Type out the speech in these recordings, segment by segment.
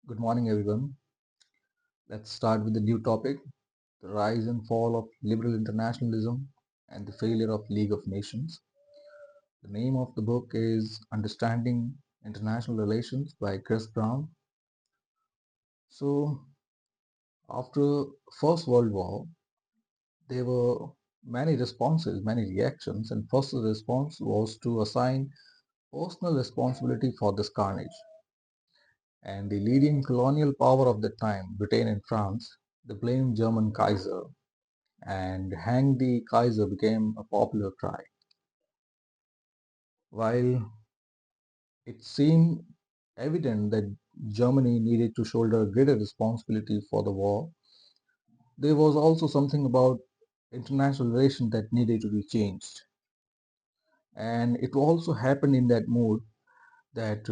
Good morning, everyone. Let's start with the new topic, the rise and fall of liberal internationalism and the failure of League of Nations. The name of the book is Understanding International Relations by Chris Brown. So, after First World War, there were many responses, many reactions, and first response was to assign personal responsibility for this carnage. And the leading colonial power of the time, Britain and France, they blamed German Kaiser, and hang the Kaiser became a popular cry. While it seemed evident that Germany needed to shoulder greater responsibility for the war, there was also something about international relations that needed to be changed. And it also happened in that mood that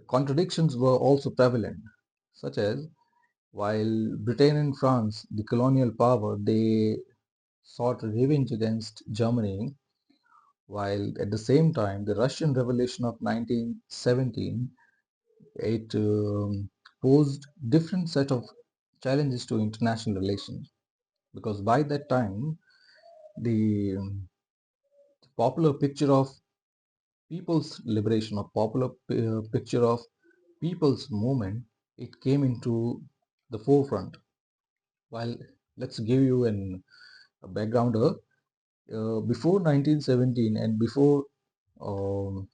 contradictions were also prevalent, such as while Britain and France, the colonial power, they sought revenge against Germany, while at the same time the Russian Revolution of 1917 it posed different set of challenges to international relations, because by that time the popular picture of people's liberation or popular picture of people's movement, it came into the forefront. While let's give you a backgrounder, before 1917 and before um,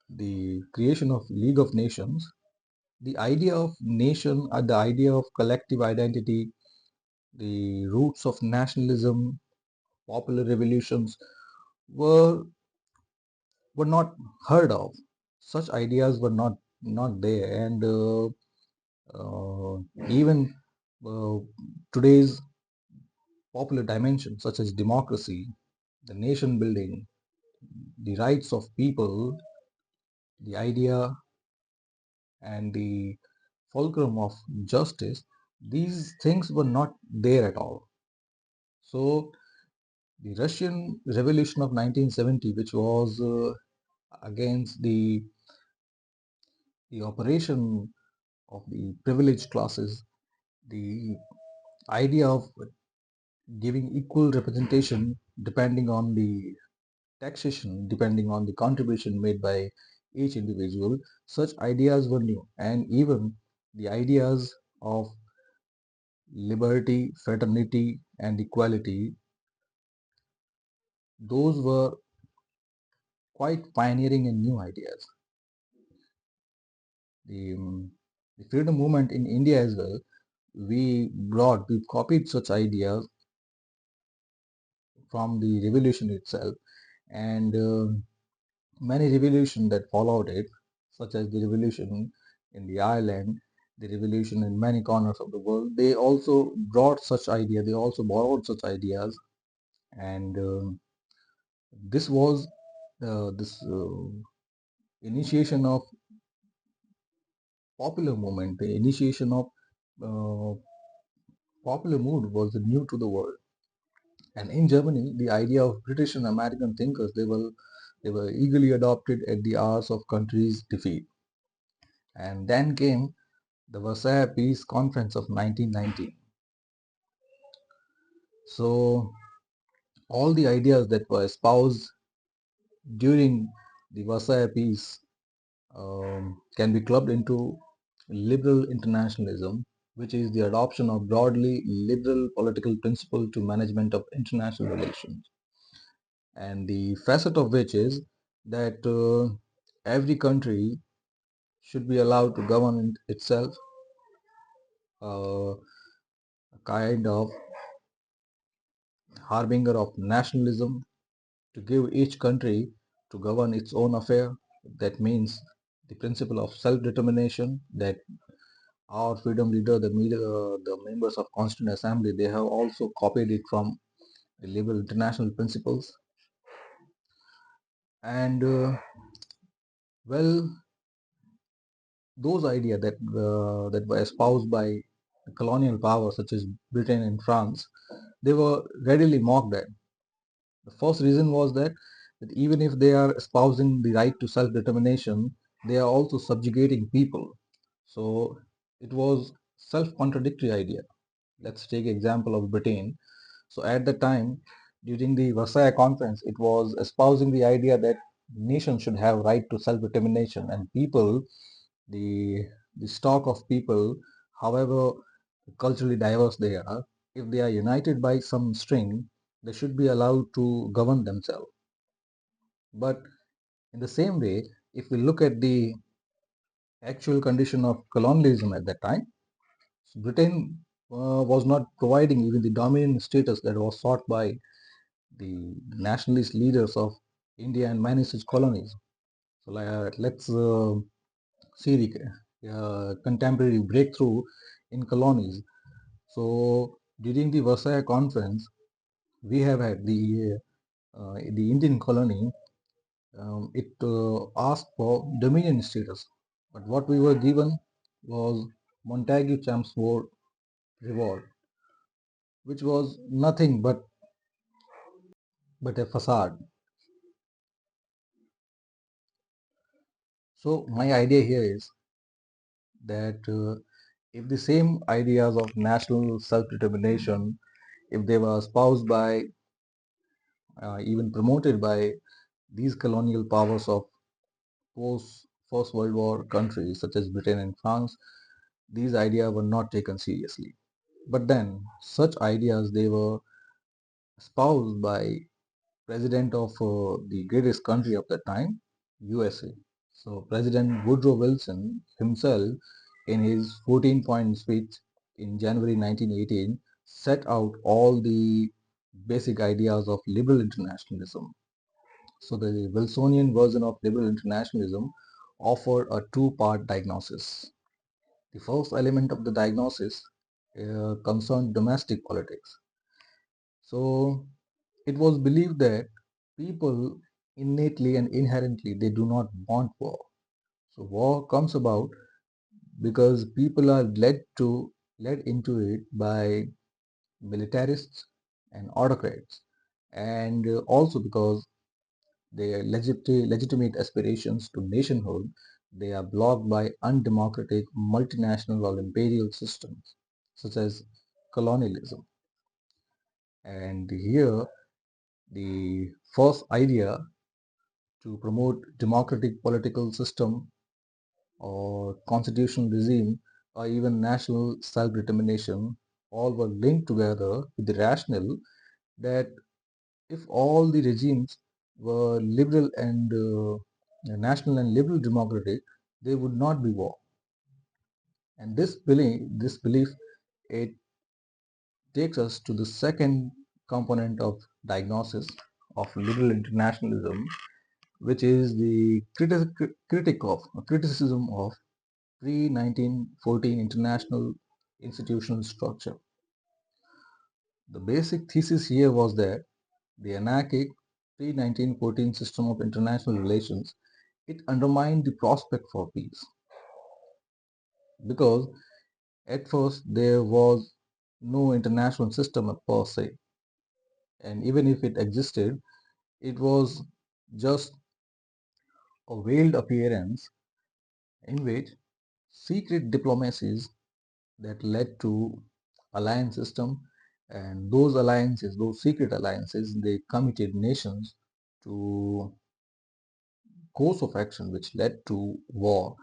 the creation of League of Nations, the idea of nation, the idea of collective identity, the roots of nationalism, popular revolutions were were not heard of. Such ideas were not there, and uh, even uh, today's popular dimensions such as democracy, the nation building, the rights of people, the idea and the fulcrum of justice, these things were not there at all. So the Russian Revolution of 1970, which was against the operation of the privileged classes, the idea of giving equal representation depending on the taxation, depending on the contribution made by each individual, such ideas were new. And even the ideas of liberty, fraternity, and equality, those were quite pioneering and new ideas. The freedom movement in India as well, we copied such ideas from the revolution itself, and many revolutions that followed it, such as the revolution in the Ireland, the revolution in many corners of the world, they also brought such ideas, they also borrowed such ideas, and this was this initiation of popular movement, the initiation of uh, popular mood was new to the world. And in Germany, the idea of British and American thinkers, they were eagerly adopted at the hours of country's defeat. And then came the Versailles Peace Conference of 1919. So all the ideas that were espoused during the Versailles Peace can be clubbed into liberal internationalism, which is the adoption of broadly liberal political principle to management of international relations, and the facet of which is that every country should be allowed to govern itself, a kind of harbinger of nationalism, to give each country to govern its own affair. That means the principle of self-determination that our freedom leader, the members of Constituent Assembly, they have also copied it from the liberal international principles. And well, those ideas that were espoused by colonial powers such as Britain and France, they were readily mocked at. The first reason was that even if they are espousing the right to self-determination, they are also subjugating people. So it was self-contradictory idea. Let's take example of Britain. So at the time, during the Versailles Conference, it was espousing the idea that nations should have right to self-determination, and people, the the stock of people, however culturally diverse they are, if they are united by some string, they should be allowed to govern themselves. But in the same way, if we look at the actual condition of colonialism at that time, Britain was not providing even the dominant status that was sought by the nationalist leaders of India and many such colonies. So let's see the contemporary breakthrough in colonies. So during the Versailles Conference, we have had the Indian colony. It asked for dominion status, but what we were given was Montagu Chelmsford reward, which was nothing but a facade. So my idea here is that if the same ideas of national self-determination, if they were espoused by, even promoted by these colonial powers of post First World War countries such as Britain and France, these ideas were not taken seriously. But then, such ideas they were espoused by president of the greatest country of the time, USA. So President Woodrow Wilson himself, in his 14-point speech in January 1918, set out all the basic ideas of liberal internationalism. So the Wilsonian version of liberal internationalism offered a two-part diagnosis. The first element of the diagnosis concerned domestic politics. So it was believed that people innately and inherently they do not want war. So war comes about because people are led into it by militarists and autocrats, and also because their legitimate aspirations to nationhood they are blocked by undemocratic multinational or imperial systems such as colonialism. And here the first idea to promote democratic political system or constitutional regime or even national self-determination all were linked together with the rationale that if all the regimes were liberal and national and liberal democratic, there would not be war. And this belief, it takes us to the second component of diagnosis of liberal internationalism, which is the criticism of pre-1914 international institutional structure. The basic thesis here was that the anarchic pre-1914 system of international relations it undermined the prospect for peace because at first there was no international system per se, and even if it existed, it was just a veiled appearance in which secret diplomacies that led to alliance system, and those alliances, those secret alliances, they committed nations to course of action which led to war,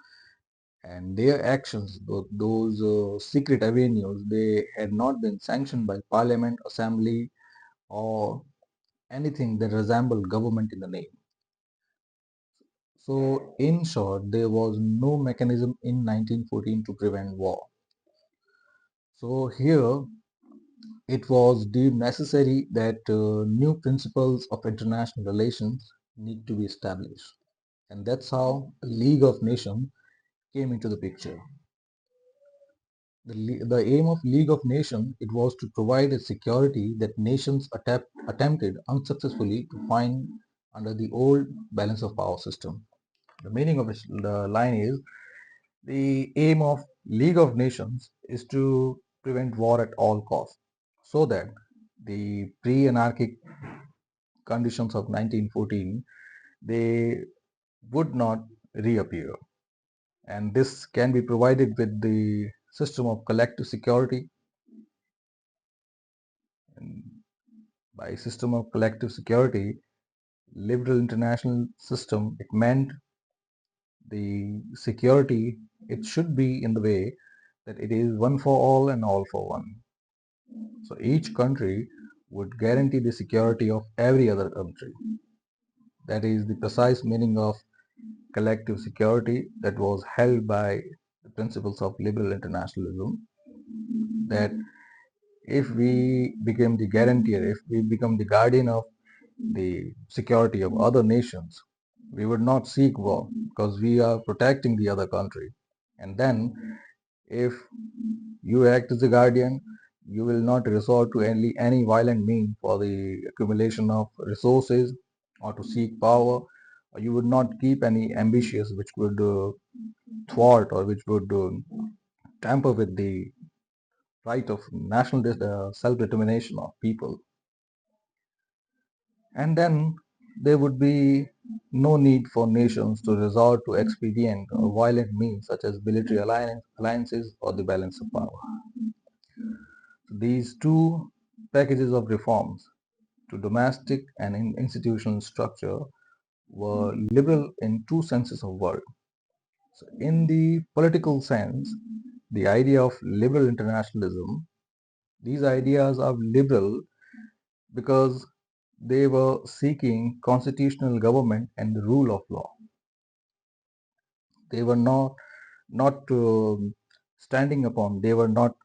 and their actions, those secret avenues, they had not been sanctioned by parliament, assembly, or anything that resembled government in the name. So in short, there was no mechanism in 1914 to prevent war. So here it was deemed necessary that new principles of international relations need to be established. And that's how a League of Nations came into the picture. The aim of League of Nations it was to provide a security that nations attempted unsuccessfully to find under the old balance of power system. The meaning of the line is the aim of League of Nations is to prevent war at all costs so that the pre-anarchic conditions of 1914 they would not reappear. and this can be provided with the system of collective security. And by system of collective security, liberal international system, it meant the security, it should be in the way that it is one for all and all for one. So each country would guarantee the security of every other country. That is the precise meaning of collective security that was held by the principles of liberal internationalism, that if we become the guarantor, if we become the guardian of the security of other nations, we would not seek war because we are protecting the other country. And then if you act as a guardian, you will not resort to any violent means for the accumulation of resources or to seek power. Or you would not keep any ambitious which would thwart or which would tamper with the right of national self-determination of people. And then there would be no need for nations to resort to expedient or violent means such as military alliances or the balance of power. These two packages of reforms to domestic and institutional structure were liberal in two senses of word. So in the political sense, the idea of liberal internationalism, these ideas are liberal because they were seeking constitutional government and the rule of law. They were not standing upon, they were not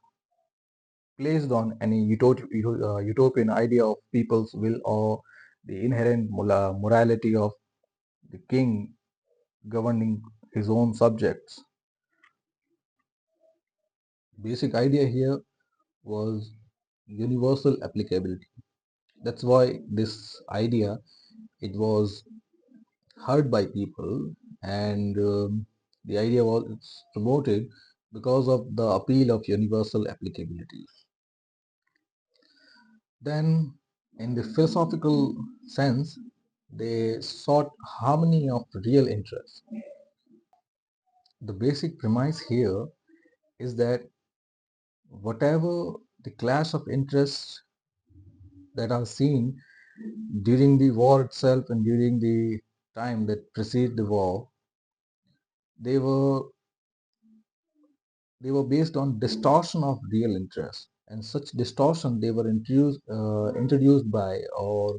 placed on any utopian idea of people's will or the inherent morality of the king governing his own subjects. Basic idea here was universal applicability. That's why this idea, it was heard by people, and the idea was promoted because of the appeal of universal applicability. Then in the philosophical sense, they sought harmony of real interest. The basic premise here is that whatever the clash of interests that are seen during the war itself and during the time that preceded the war, they were they were based on distortion of real interest, and such distortion they were introduced by, or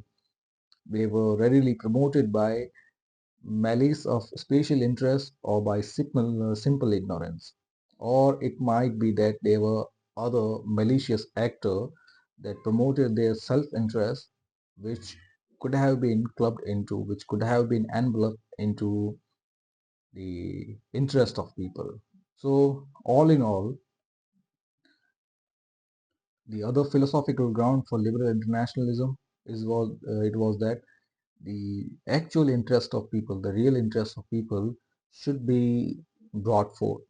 they were readily promoted by malice of special interest or by simple ignorance, or it might be that there were other malicious actor that promoted their self-interest, which could have been clubbed into, which could have been enveloped into the interest of people. So all in all, the other philosophical ground for liberal internationalism it was that the actual interest of people, the real interest of people, should be brought forth,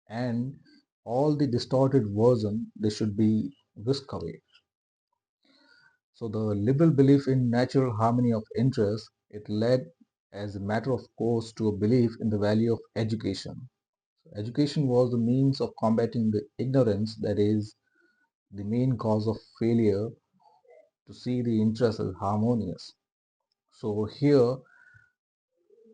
and all the distorted version they should be whisked away. So the liberal belief in natural harmony of interest, it led as a matter of course to a belief in the value of education. Education was the means of combating the ignorance that is the main cause of failure to see the interest as harmonious. So here,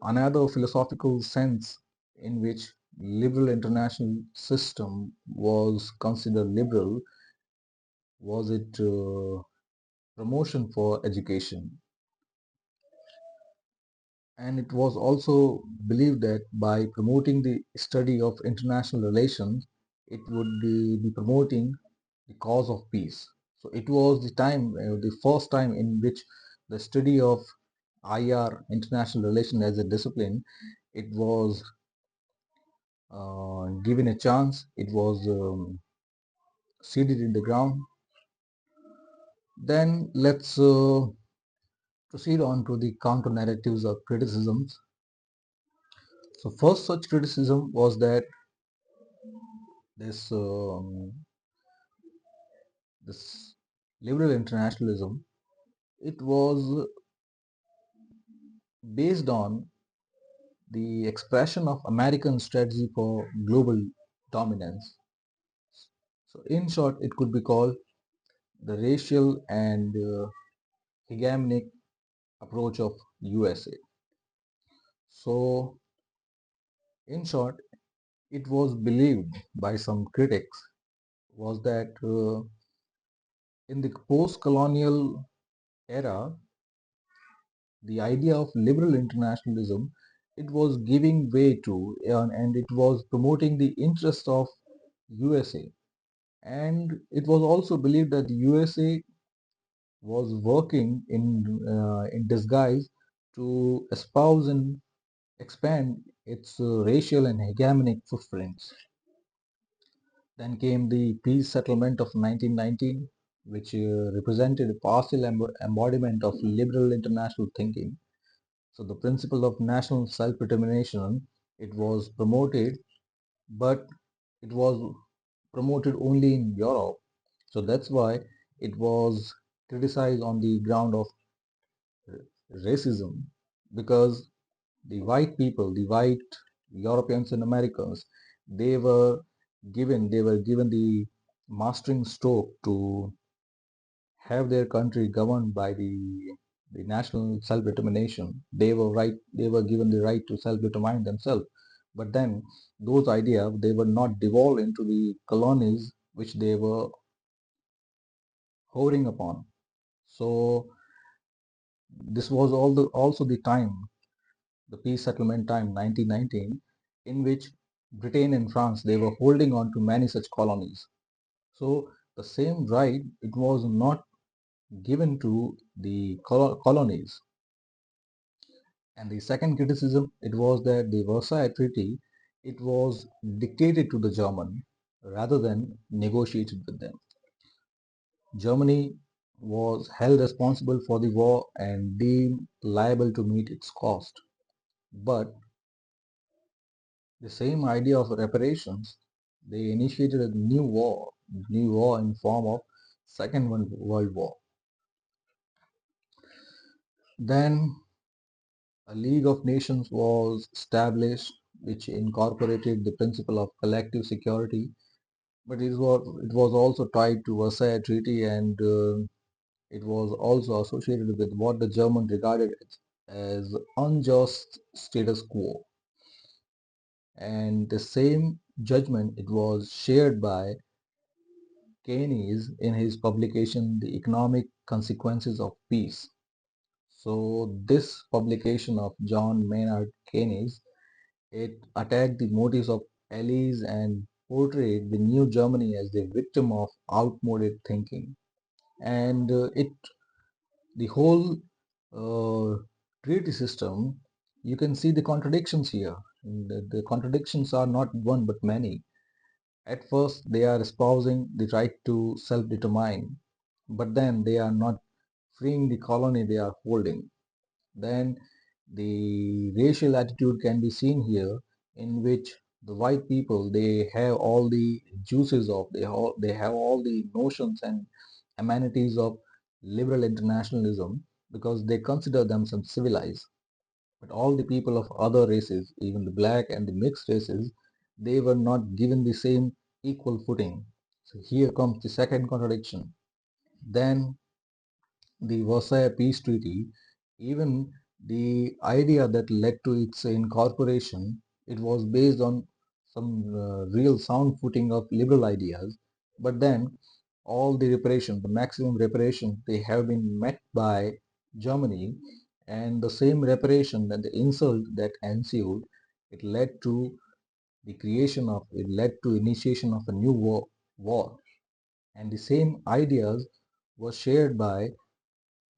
another philosophical sense in which liberal international system was considered liberal was it promotion for education. And it was also believed that by promoting the study of international relations, it would be promoting the cause of peace. So it was the first time in which the study of IR, international relation as a discipline, it was given a chance, it was seeded in the ground. Then let's proceed on to the counter narratives or criticisms. So first such criticism was that this this liberal internationalism, it was based on the expression of American strategy for global dominance. So in short, it could be called the racial and hegemonic approach of USA. So in short, it was believed by some critics was that in the post-colonial era, the idea of liberal internationalism, it was giving way to and it was promoting the interest of USA, and it was also believed that the USA was working in disguise to espouse and expand its racial and hegemonic footprints. Then came the peace settlement of 1919, which represented a partial embodiment of liberal international thinking. So the principle of national self-determination, it was promoted, but it was promoted only in Europe. So that's why it was criticized on the ground of racism, because the white people, the white Europeans and Americans, they were given the mastering stroke to have their country governed by the national self-determination. They were given the right to self-determine themselves. But then those ideas, they were not devolved into the colonies which they were hovering upon. So this was also the time, the peace settlement time, 1919, in which Britain and France, they were holding on to many such colonies. So the same right, it was not given to the colonies. And the second criticism, it was that the Versailles Treaty, it was dictated to the German rather than negotiated with them. Germany was held responsible for the war and deemed liable to meet its cost. But the same idea of reparations, they initiated a new war in form of Second World War. Then a League of Nations was established, which incorporated the principle of collective security, but it was also tied to Versailles Treaty, and it was also associated with what the German regarded as unjust status quo. And the same judgment, it was shared by Keynes in his publication The Economic Consequences of Peace. So this publication of John Maynard Keynes, it attacked the motives of allies and portrayed the new Germany as the victim of outmoded thinking. And the whole treaty system, you can see the contradictions here. The contradictions are not one but many. At first, they are espousing the right to self-determine, but then they are not freeing the colony they are holding. Then the racial attitude can be seen here, in which the white people, they have all the juices of, they have all the notions and amenities of liberal internationalism, because they consider themselves civilized. But all the people of other races, even the black and the mixed races, they were not given the same equal footing. So here comes the second contradiction. Then the Versailles Peace Treaty, even the idea that led to its incorporation, it was based on some real sound footing of liberal ideas. But then all the reparation, the maximum reparation, they have been met by Germany, and the same reparation, that the insult that ensued, it led to initiation of a new war. And the same ideas were shared by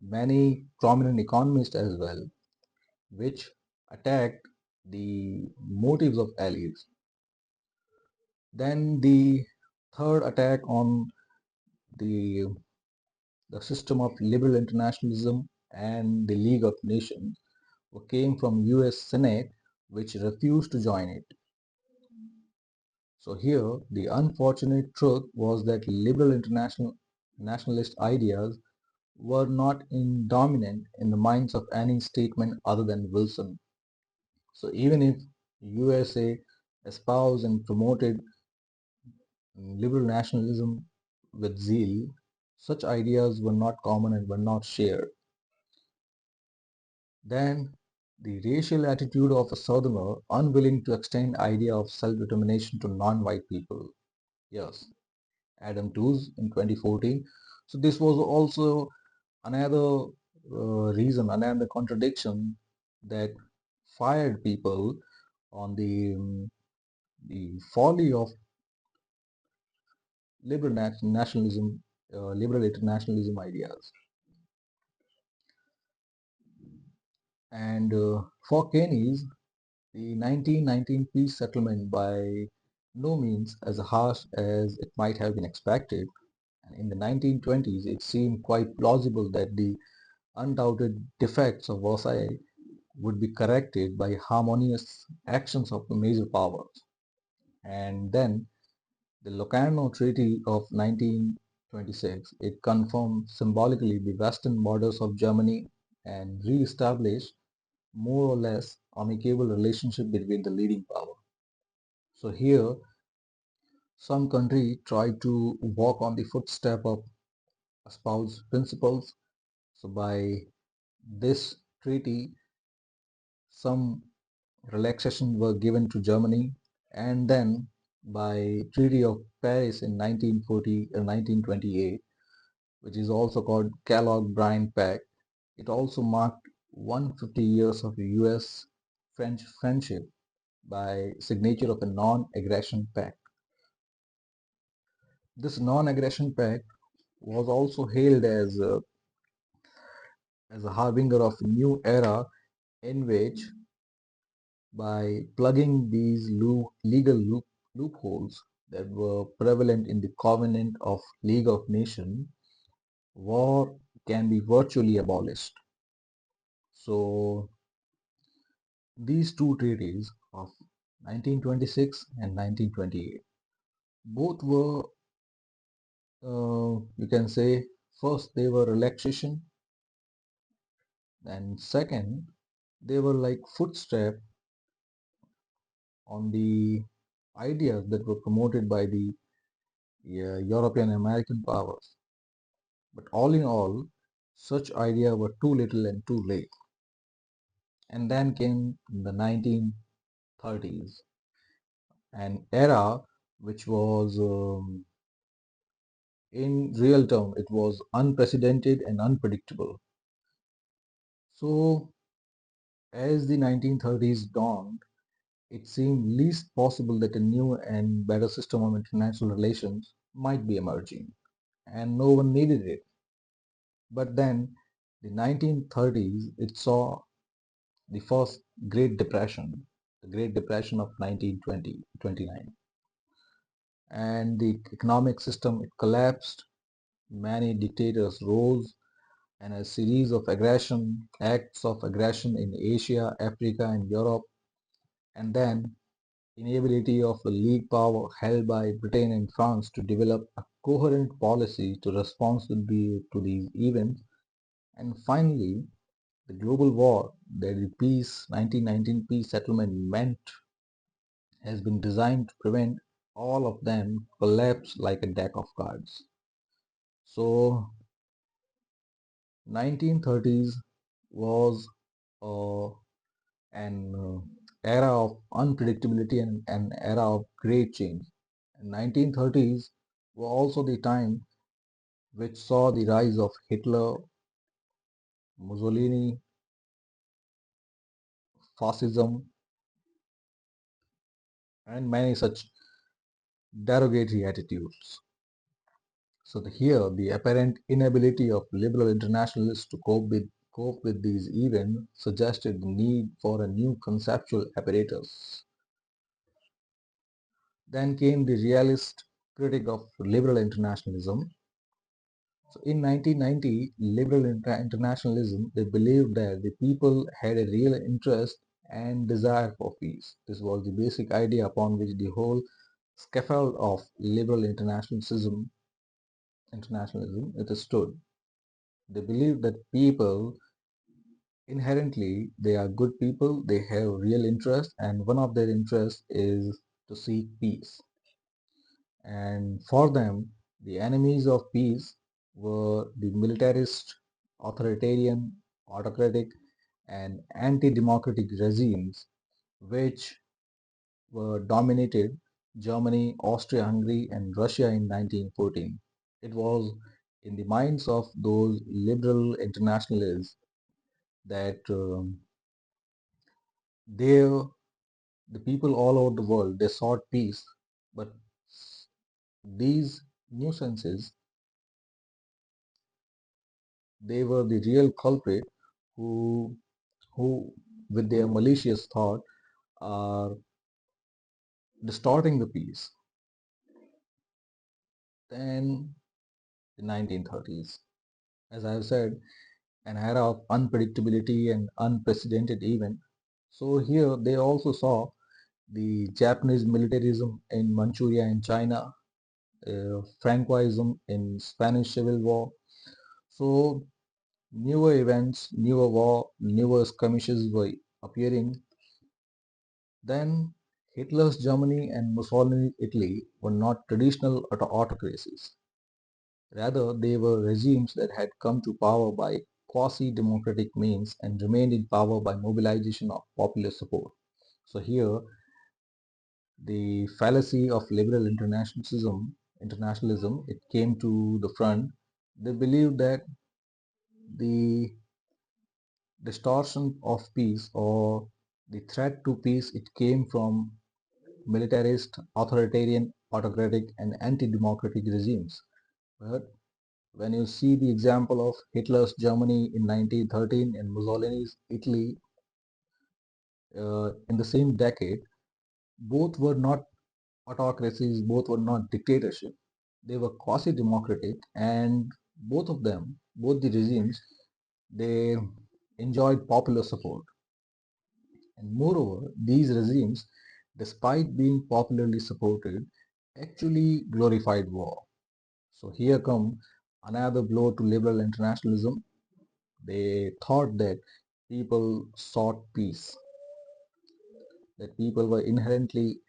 many prominent economists as well, which attacked the motives of allies. Then the third attack on the, the system of liberal internationalism and the League of Nations came from US Senate, which refused to join it. So here, the unfortunate truth was that liberal international nationalist ideas were not dominant in the minds of any statesman other than Wilson. So even if USA espoused and promoted liberal nationalism with zeal, such ideas were not common and were not shared. Then the racial attitude of a southerner unwilling to extend idea of self-determination to non-white people. Yes, Adam Tooze in 2014. So this was also another reason, another contradiction that fired people on the folly of nationalism, liberal internationalism ideas. And for Keynes, the 1919 peace settlement by no means as harsh as it might have been expected. And in the 1920s, it seemed quite plausible that the undoubted defects of Versailles would be corrected by harmonious actions of the major powers. And then the Locarno Treaty of 1926, it confirmed symbolically the western borders of Germany and re-established more or less amicable relationship between the leading power. So here, some country tried to walk on the footstep of espoused principles. So by this treaty, some relaxation were given to Germany, and then by Treaty of Paris in 1940 or 1928, which is also called Kellogg-Briand Pact, it also marked 150 years of US-French friendship by signature of a non-aggression pact. This non-aggression pact was also hailed as a harbinger of a new era in which by plugging these loopholes that were prevalent in the Covenant of League of Nations, war can be virtually abolished. So these two treaties of 1926 and 1928, both were, you can say, first they were relaxation, and second, they were like footstep on the ideas that were promoted by the European American powers. But all in all, such ideas were too little and too late. And then came the 1930s, an era which was, in real term, it was unprecedented and unpredictable. So as the 1930s dawned, it seemed least possible that a new and better system of international relations might be emerging, and no one needed it. But then, the 1930s, it saw the first Great Depression, the Great Depression of 1929, and the economic system it collapsed. Many dictators rose, and a series of acts of aggression in Asia, Africa, and Europe, and then inability of the League power held by Britain and France to develop a coherent policy to respond to these events, and finally, the global war that the 1919 peace settlement meant has been designed to prevent all of them collapse like a deck of cards. So 1930s was uh, an era of unpredictability and an era of great change. And 1930s were also the time which saw the rise of Hitler, Mussolini, fascism, and many such derogatory attitudes. So here, the apparent inability of liberal internationalists to cope with these events suggested the need for a new conceptual apparatus. Then came the realist critic of liberal internationalism. So in 1990, liberal internationalism, they believed that the people had a real interest and desire for peace. This was the basic idea upon which the whole scaffold of liberal internationalism it stood. They believed that people Inherently, they are good people, they have real interest, and one of their interests is to seek peace. And for them, the enemies of peace were the militarist, authoritarian, autocratic, and anti-democratic regimes which were dominated Germany, Austria-Hungary, and Russia in 1914. It was in the minds of those liberal internationalists that they, the people all over the world, they sought peace, but these nuisances, they were the real culprit who, who with their malicious thought are distorting the peace. Then the 1930s, as I have said, an era of unpredictability and unprecedented event. So here they also saw the Japanese militarism in Manchuria and China, Francoism in Spanish Civil War. So newer events, newer war, newer skirmishes were appearing. Then Hitler's Germany and Mussolini's Italy were not traditional autocracies. Rather, they were regimes that had come to power by quasi-democratic means and remained in power by mobilization of popular support. So here, the fallacy of liberal internationalism, it came to the front. They believed that the distortion of peace or the threat to peace, it came from militarist, authoritarian, autocratic, and anti-democratic regimes. But when you see the example of Hitler's Germany in 1913 and Mussolini's Italy in the same decade, both were not autocracies, both were not dictatorship. They were quasi-democratic, and both of them, both the regimes, they enjoyed popular support. And moreover, these regimes, despite being popularly supported, actually glorified war. So here come another blow to liberal internationalism. They thought that people sought peace, that people were inherently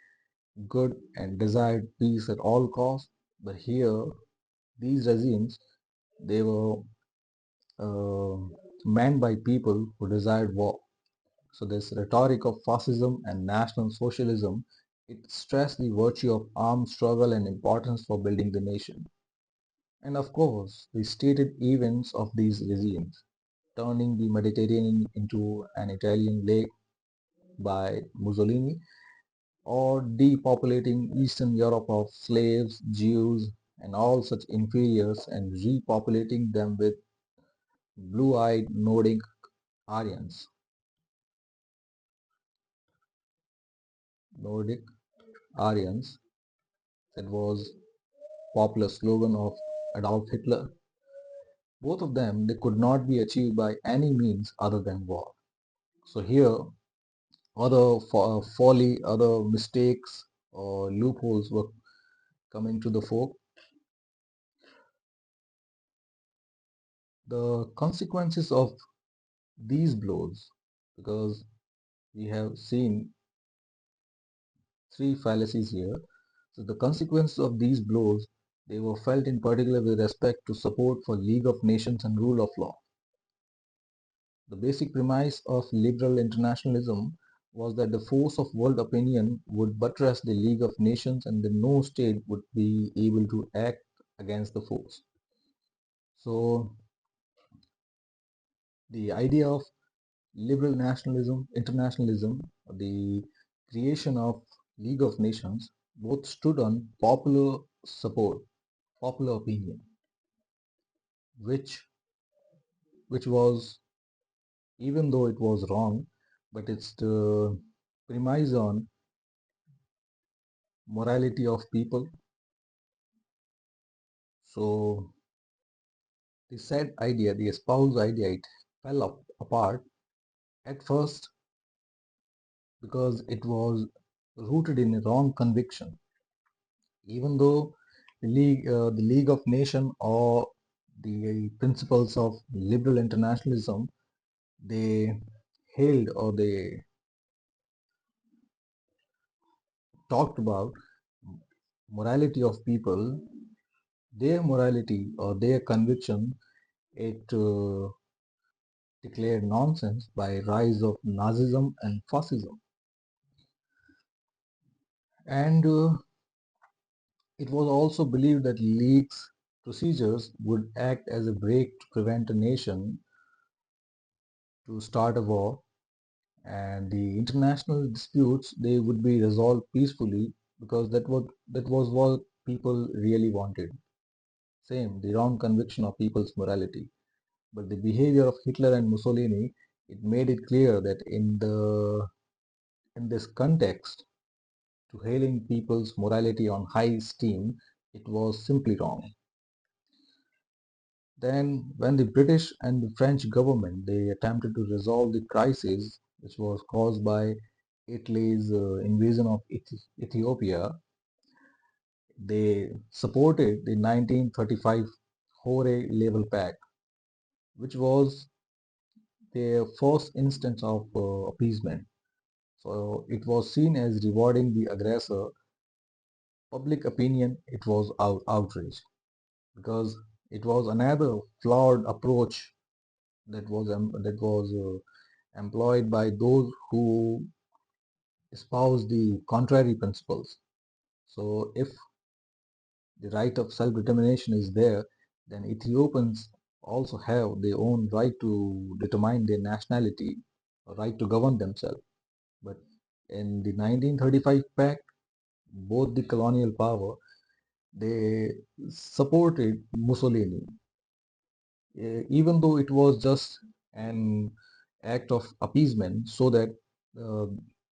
good and desired peace at all costs. But here, these regimes, they were uh, manned by people who desired war. So this rhetoric of fascism and national socialism, it stressed the virtue of armed struggle and importance for building the nation. And of course, the stated events of these regimes, turning the Mediterranean into an Italian lake by Mussolini, or depopulating Eastern Europe of slaves, Jews, and all such inferiors and repopulating them with blue-eyed Nordic Aryans. Nordic Aryans, that was popular slogan of Adolf Hitler. Both of them, they could not be achieved by any means other than war. So here, other folly, other mistakes or loopholes were coming to the fore. The consequences of these blows, because we have seen three fallacies here. So the consequences of these blows, they were felt in particular with respect to support for League of Nations and rule of law. The basic premise of liberal internationalism was that the force of world opinion would buttress the League of Nations and that no state would be able to act against the force. So the idea of liberal nationalism, internationalism, the creation of League of Nations, both stood on popular support, popular opinion, which which was, even though it was wrong, but it's the premise on morality of people. So the said idea, the espoused idea, it fell apart at first because it was rooted in a wrong conviction. Even though the League of Nations or the principles of liberal internationalism, they hailed or they talked about morality of people, their morality or their conviction, it declared nonsense by rise of Nazism and fascism. And it was also believed that leaks procedures would act as a brake to prevent a nation to start a war, and the international disputes they would be resolved peacefully because that was what people really wanted. Same, the wrong conviction of people's morality. But the behavior of Hitler and Mussolini, it made it clear that in this context, to hailing people's morality on high steam, it was simply wrong. Then, when the British and the French government they attempted to resolve the crisis, which was caused by Italy's invasion of Ethiopia, they supported the 1935 Hore Level Pact, which was their first instance of appeasement. So it was seen as rewarding the aggressor. Public opinion, it was outrage because it was another flawed approach that was employed by those who espouse the contrary principles. So if the right of self-determination is there, then Ethiopians also have their own right to determine their nationality, a right to govern themselves. But in the 1935 pact, both the colonial power they supported Mussolini, even though it was just an act of appeasement so that uh,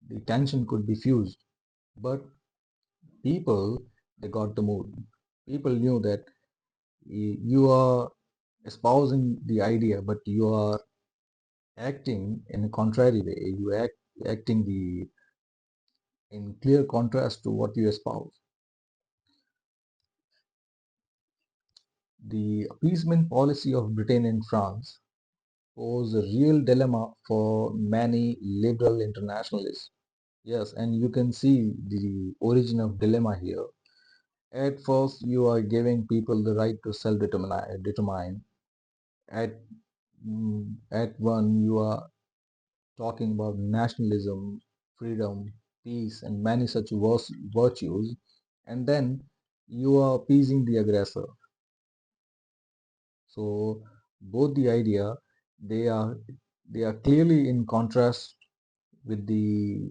the tension could be fused. But people, they got the mood. People knew that you are espousing the idea, but you are acting in a contrary way. You acting in clear contrast to what you espouse. The appeasement policy of Britain and France posed a real dilemma for many liberal internationalists. Yes, and you can see the origin of dilemma here. At first, you are giving people the right to self-determine. At at one, you are talking about nationalism, freedom, peace, and many such virtues, and then you are appeasing the aggressor. So both the idea they are they are clearly in contrast with the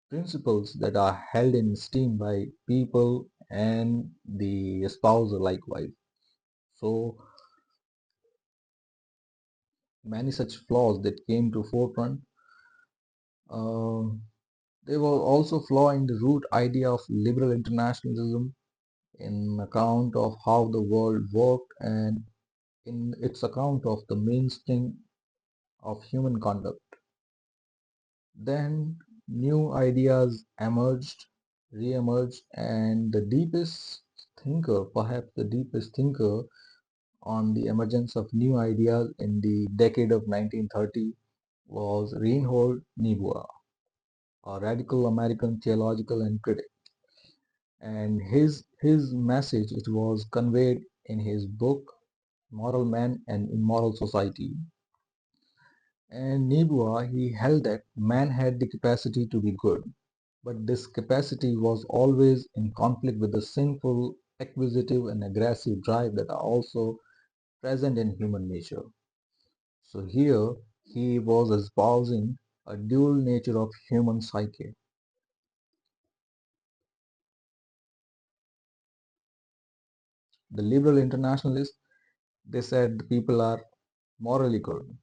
principles that are held in esteem by people and the espouser likewise. So many such flaws that came to forefront. Uh, there was also flaw in the root idea of liberal internationalism in account of how the world worked and in its account of the mainstream of human conduct. Then new ideas emerged, re-emerged, and the deepest thinker, perhaps the deepest thinker on the emergence of new ideas in the decade of 1930 was Reinhold Niebuhr, a radical American theological and critic. And his message it was conveyed in his book Moral Man and Immoral Society. And Niebuhr he held that man had the capacity to be good, but this capacity was always in conflict with the sinful, acquisitive, and aggressive drive that are also present in human nature. So here he was espousing a dual nature of human psyche. The liberal internationalists they said the people are morally good,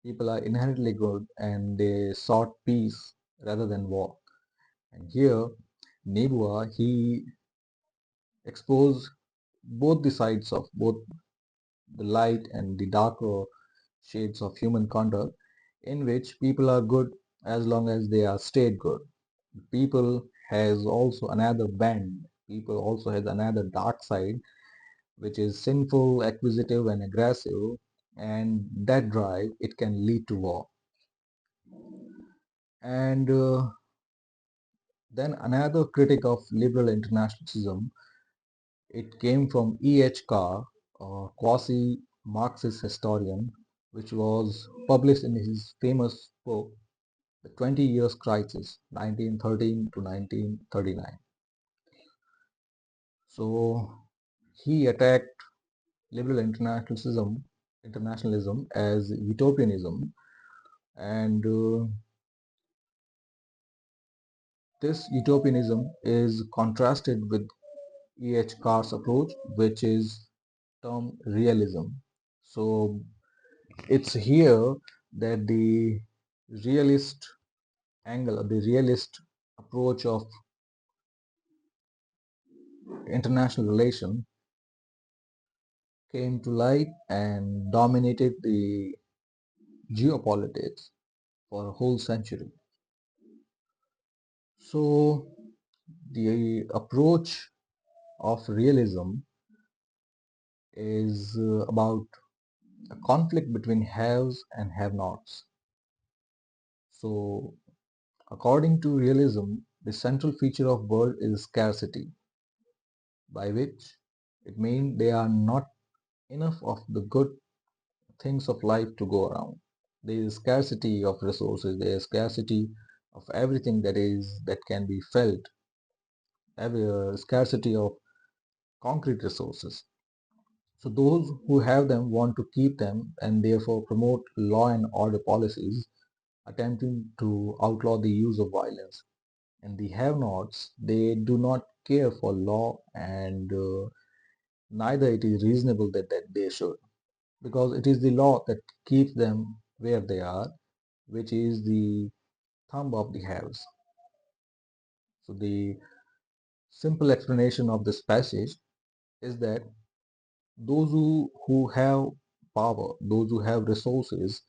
people are inherently good, and they sought peace rather than war. And here Niebuhr he exposed both the sides of both the light and the darker shades of human conduct in which people are good as long as they are stayed good. People has also another bend. People also has another dark side which is sinful, acquisitive and aggressive, and that drive it can lead to war. And then another critic of liberal internationalism, it came from E.H. Carr, a quasi-Marxist historian, which was published in his famous book, The 20 Years Crisis, 1913 to 1939. So he attacked liberal internationalism as utopianism, and this utopianism is contrasted with E.H. Carr's approach, which is termed realism. So it's here that the realist angle, the realist approach of international relation came to light and dominated the geopolitics for a whole century. So the approach of realism is about a conflict between haves and have-nots. So according to realism, the central feature of world is scarcity, by which it means there are not enough of the good things of life to go around. There is scarcity of resources, there is scarcity of everything that can be felt, scarcity of concrete resources. So those who have them want to keep them and therefore promote law and order policies attempting to outlaw the use of violence. And the have-nots, they do not care for law, and neither it is reasonable that they should, because it is the law that keeps them where they are, which is the thumb of the haves. So the simple explanation of this passage is that those who have power, those who have resources,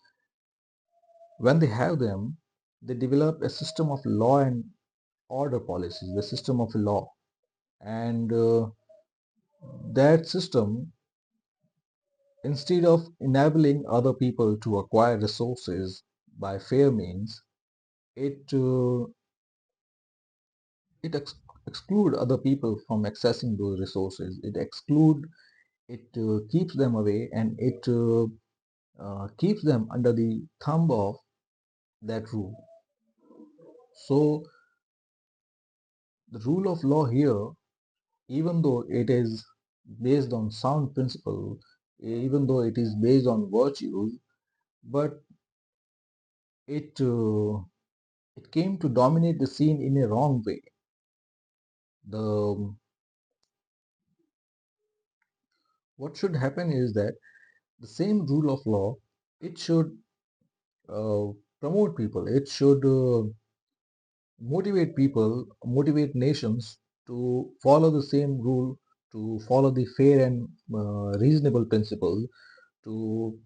when they have them, they develop a system of law and order policies, the system of law. And that system, instead of enabling other people to acquire resources by fair means, it it exclude other people from accessing those resources. It keeps them away, and it keeps them under the thumb of that rule. So the rule of law here, even though it is based on sound principle, even though it is based on virtues, but it came to dominate the scene in a wrong way. The What should happen is that the same rule of law, it should uh, promote people. It should motivate people, motivate nations to follow the same rule, to follow the fair and reasonable principle, to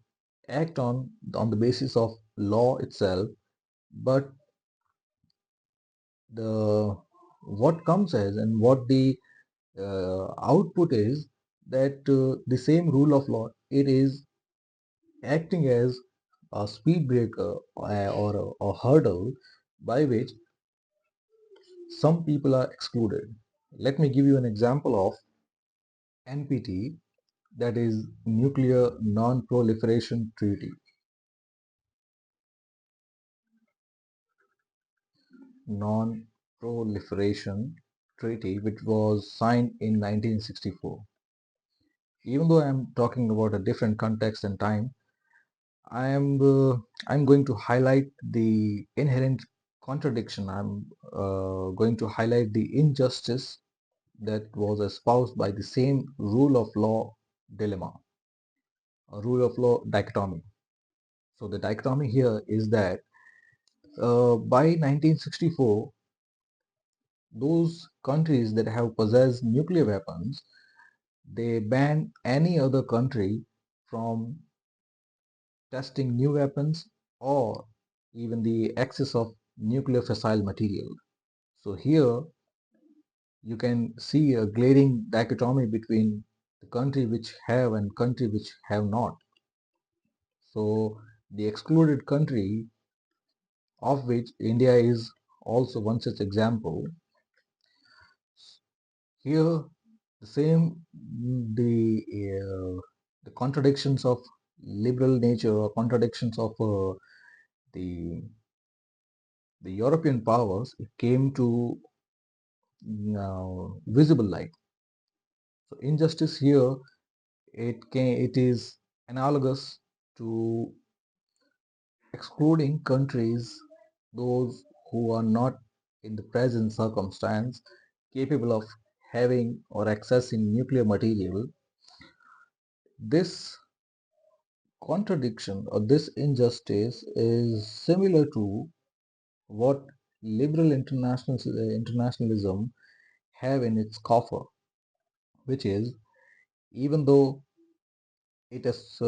act on the basis of law itself. But the what comes as and what the output is that the same rule of law, it is acting as a speed breaker or a hurdle by which some people are excluded. Let me give you an example of NPT, that is Nuclear Non-Proliferation Treaty. Non-Proliferation Treaty, which was signed in 1964. Even though I'm talking about a different context and time, I'm going to highlight the inherent contradiction. I'm going to highlight the injustice that was espoused by the same rule of law dilemma, a rule of law dichotomy. So the dichotomy here is that by 1964, those countries that have possessed nuclear weapons, they ban any other country from testing new weapons or even the access of nuclear fissile material. So here you can see a glaring dichotomy between the country which have and country which have not. So the excluded country of which India is also one such example. Here, the same the contradictions of liberal nature or contradictions of the the European powers it came to visible light. So injustice here it is analogous to excluding countries those who are not in the present circumstance capable of having or accessing nuclear material. This contradiction or this injustice is similar to what liberal internationalism have in its coffer, which is even though it has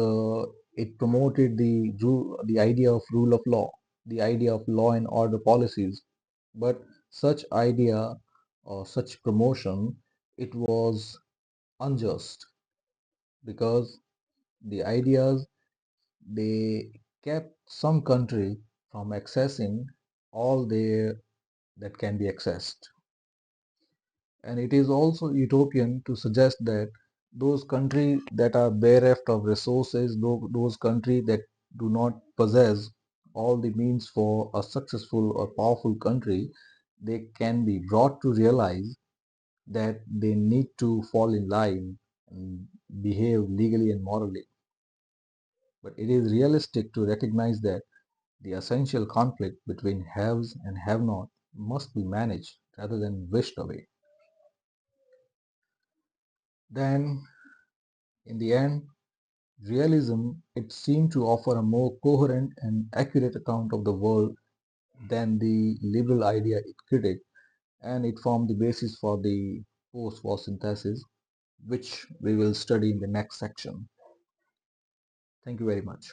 it promoted the idea of rule of law, the idea of law and order policies, but such idea or such promotion it was unjust because the ideas they kept some country from accessing all their that can be accessed. And it is also utopian to suggest that those countries that are bereft of resources, those countries that do not possess all the means for a successful or powerful country, they can be brought to realize that they need to fall in line and behave legally and morally. But it is realistic to recognize that the essential conflict between haves and have not must be managed rather than wished away. Then, in the end, realism it seemed to offer a more coherent and accurate account of the world than the liberal idea it critiqued, and it formed the basis for the post-war synthesis, which we will study in the next section. Thank you very much.